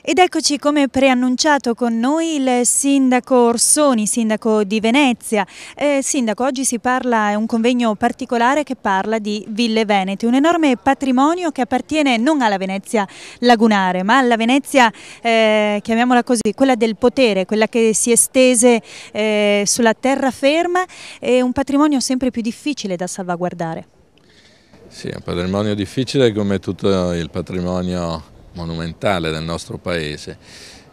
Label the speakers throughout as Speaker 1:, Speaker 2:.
Speaker 1: Ed eccoci, come preannunciato, con noi il sindaco Orsoni, sindaco di Venezia. Sindaco, oggi è un convegno particolare che parla di Ville Venete, un enorme patrimonio che appartiene non alla Venezia lagunare, ma alla Venezia, chiamiamola così, quella del potere, quella che si estese sulla terraferma, è un patrimonio sempre più difficile da salvaguardare.
Speaker 2: Sì, è un patrimonio difficile come tutto il patrimonio monumentale del nostro paese.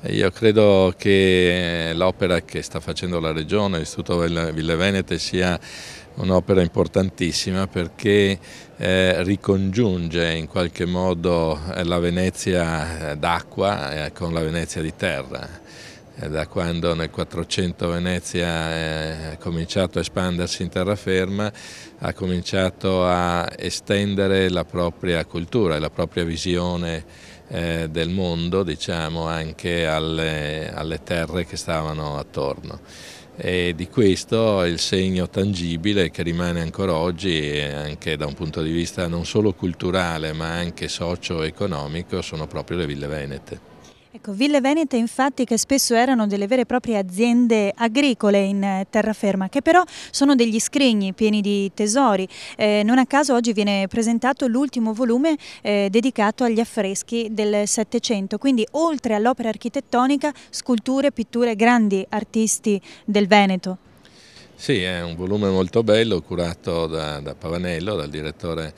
Speaker 2: Io credo che l'opera che sta facendo la Regione, l'Istituto Ville Venete, sia un'opera importantissima perché ricongiunge in qualche modo la Venezia d'acqua con la Venezia di terra. Da quando nel 400 Venezia ha cominciato a espandersi in terraferma, ha cominciato a estendere la propria cultura e la propria visione del mondo, diciamo, anche alle terre che stavano attorno. E di questo il segno tangibile che rimane ancora oggi, anche da un punto di vista non solo culturale ma anche socio-economico, sono proprio le Ville Venete.
Speaker 1: Ecco, Ville Venete infatti, che spesso erano delle vere e proprie aziende agricole in terraferma, che però sono degli scrigni pieni di tesori. Non a caso oggi viene presentato l'ultimo volume dedicato agli affreschi del Settecento, quindi oltre all'opera architettonica, sculture, pitture, grandi artisti del Veneto.
Speaker 2: Sì, è un volume molto bello, curato da Pavanello, dal direttore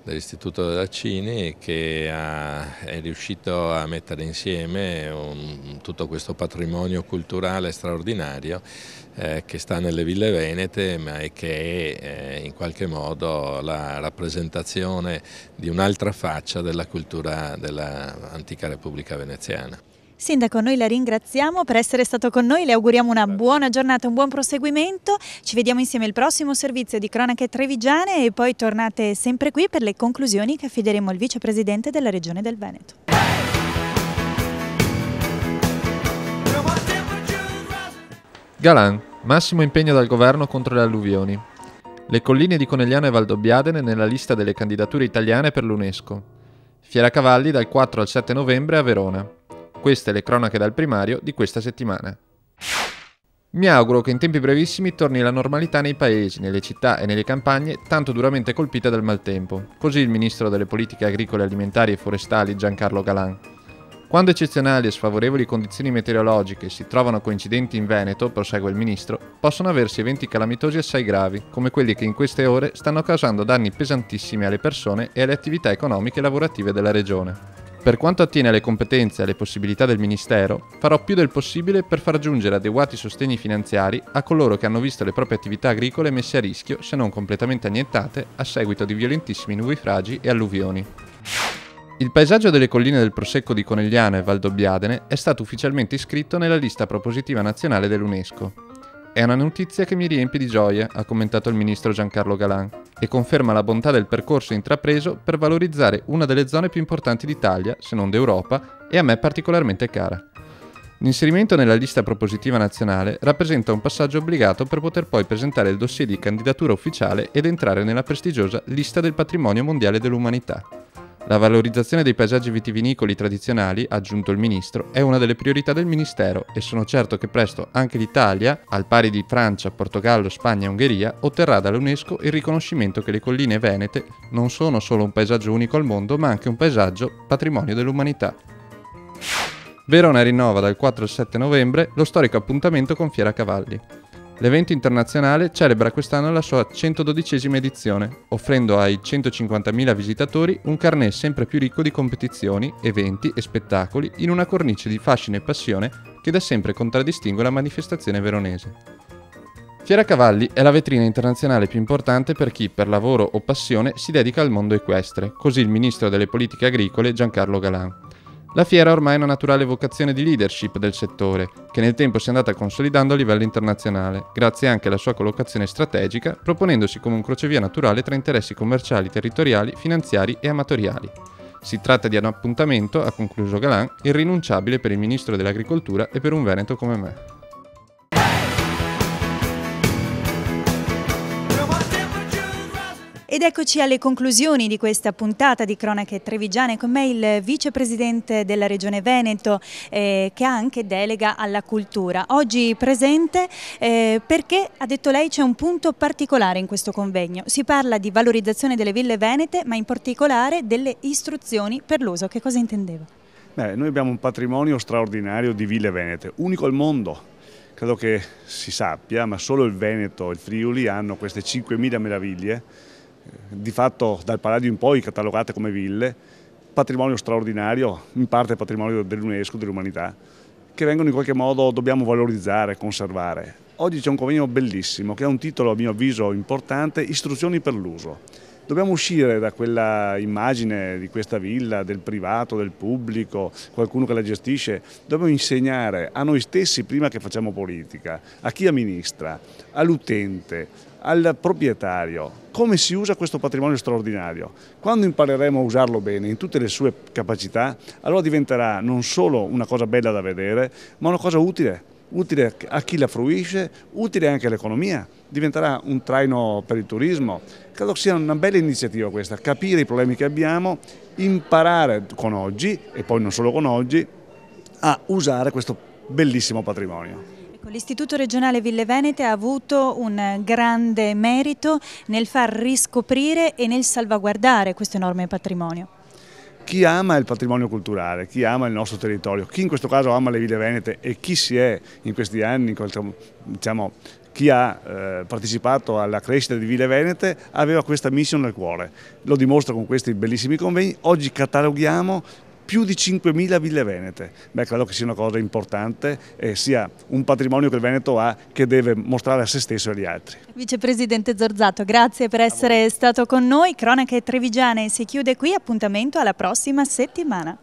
Speaker 2: dell'Istituto della Cini, che è riuscito a mettere insieme tutto questo patrimonio culturale straordinario che sta nelle Ville Venete, ma che è in qualche modo la rappresentazione di un'altra faccia della cultura dell'antica Repubblica Veneziana.
Speaker 1: Sindaco, noi la ringraziamo per essere stato con noi, le auguriamo una buona giornata, un buon proseguimento. Ci vediamo insieme al prossimo servizio di Cronache Trevigiane e poi tornate sempre qui per le conclusioni che affideremo al vicepresidente della Regione del Veneto.
Speaker 3: Galan, massimo impegno dal governo contro le alluvioni. Le colline di Conegliano e Valdobbiadene nella lista delle candidature italiane per l'UNESCO. Fiera Cavalli dal 4 al 7 novembre a Verona. Queste le cronache dal primario di questa settimana. Mi auguro che in tempi brevissimi torni la normalità nei paesi, nelle città e nelle campagne tanto duramente colpite dal maltempo. Così il ministro delle politiche agricole, alimentari e forestali Giancarlo Galan. Quando eccezionali e sfavorevoli condizioni meteorologiche si trovano coincidenti in Veneto, prosegue il ministro, possono aversi eventi calamitosi assai gravi, come quelli che in queste ore stanno causando danni pesantissimi alle persone e alle attività economiche e lavorative della regione. Per quanto attiene alle competenze e alle possibilità del Ministero, farò più del possibile per far giungere adeguati sostegni finanziari a coloro che hanno visto le proprie attività agricole messe a rischio, se non completamente annientate, a seguito di violentissimi nubifragi e alluvioni. Il paesaggio delle colline del Prosecco di Conegliano e Valdobbiadene è stato ufficialmente iscritto nella lista propositiva nazionale dell'UNESCO. È una notizia che mi riempie di gioia, ha commentato il ministro Giancarlo Galan, e conferma la bontà del percorso intrapreso per valorizzare una delle zone più importanti d'Italia, se non d'Europa, e a me particolarmente cara. L'inserimento nella lista propositiva nazionale rappresenta un passaggio obbligato per poter poi presentare il dossier di candidatura ufficiale ed entrare nella prestigiosa lista del patrimonio mondiale dell'umanità. La valorizzazione dei paesaggi vitivinicoli tradizionali, ha aggiunto il ministro, è una delle priorità del Ministero e sono certo che presto anche l'Italia, al pari di Francia, Portogallo, Spagna e Ungheria, otterrà dall'UNESCO il riconoscimento che le colline venete non sono solo un paesaggio unico al mondo, ma anche un paesaggio patrimonio dell'umanità. Verona rinnova dal 4 al 7 novembre lo storico appuntamento con Fiera Cavalli. L'evento internazionale celebra quest'anno la sua 112esima edizione, offrendo ai 150.000 visitatori un carnet sempre più ricco di competizioni, eventi e spettacoli in una cornice di fascino e passione che da sempre contraddistingue la manifestazione veronese. Fiera Cavalli è la vetrina internazionale più importante per chi, per lavoro o passione, si dedica al mondo equestre, così il ministro delle politiche agricole Giancarlo Galan. La fiera ha ormai una naturale vocazione di leadership del settore, che nel tempo si è andata consolidando a livello internazionale, grazie anche alla sua collocazione strategica, proponendosi come un crocevia naturale tra interessi commerciali, territoriali, finanziari e amatoriali. Si tratta di un appuntamento, ha concluso Galan, irrinunciabile per il ministro dell'Agricoltura e per un veneto come me.
Speaker 1: Ed eccoci alle conclusioni di questa puntata di Cronache Trevigiane. Con me il vicepresidente della Regione Veneto che ha anche delega alla cultura. Oggi presente perché, ha detto lei, c'è un punto particolare in questo convegno. Si parla di valorizzazione delle ville venete, ma in particolare delle istruzioni per l'uso. Che cosa intendeva?
Speaker 4: Noi abbiamo un patrimonio straordinario di ville venete, unico al mondo. Credo che si sappia, ma solo il Veneto e il Friuli hanno queste 5.000 meraviglie, di fatto dal Palladio in poi catalogate come ville, patrimonio straordinario, in parte patrimonio dell'UNESCO, dell'umanità, che vengono in qualche modo, dobbiamo valorizzare, conservare. Oggi c'è un convegno bellissimo che ha un titolo a mio avviso importante, Istruzioni per l'uso. Dobbiamo uscire da quella immagine di questa villa, del privato, del pubblico, qualcuno che la gestisce. Dobbiamo insegnare a noi stessi prima che facciamo politica, a chi amministra, all'utente, al proprietario, come si usa questo patrimonio straordinario. Quando impareremo a usarlo bene, in tutte le sue capacità, allora diventerà non solo una cosa bella da vedere, ma una cosa utile a chi la fruisce, utile anche all'economia, diventerà un traino per il turismo. Credo sia una bella iniziativa questa, capire i problemi che abbiamo, imparare con oggi, e poi non solo con oggi, a usare questo bellissimo patrimonio.
Speaker 1: L'Istituto regionale Ville Venete ha avuto un grande merito nel far riscoprire e nel salvaguardare questo enorme patrimonio.
Speaker 4: Chi ama il patrimonio culturale, chi ama il nostro territorio, chi in questo caso ama le ville venete e chi si è in questi anni, diciamo, chi ha partecipato alla crescita di Ville Venete aveva questa mission nel cuore. Lo dimostra con questi bellissimi convegni. Oggi cataloghiamo più di 5.000 ville venete. Credo che sia una cosa importante e sia un patrimonio che il Veneto ha che deve mostrare a se stesso e agli altri.
Speaker 1: Vicepresidente Zorzato, grazie per essere stato con noi. Cronache Trevigiane si chiude qui, appuntamento alla prossima settimana.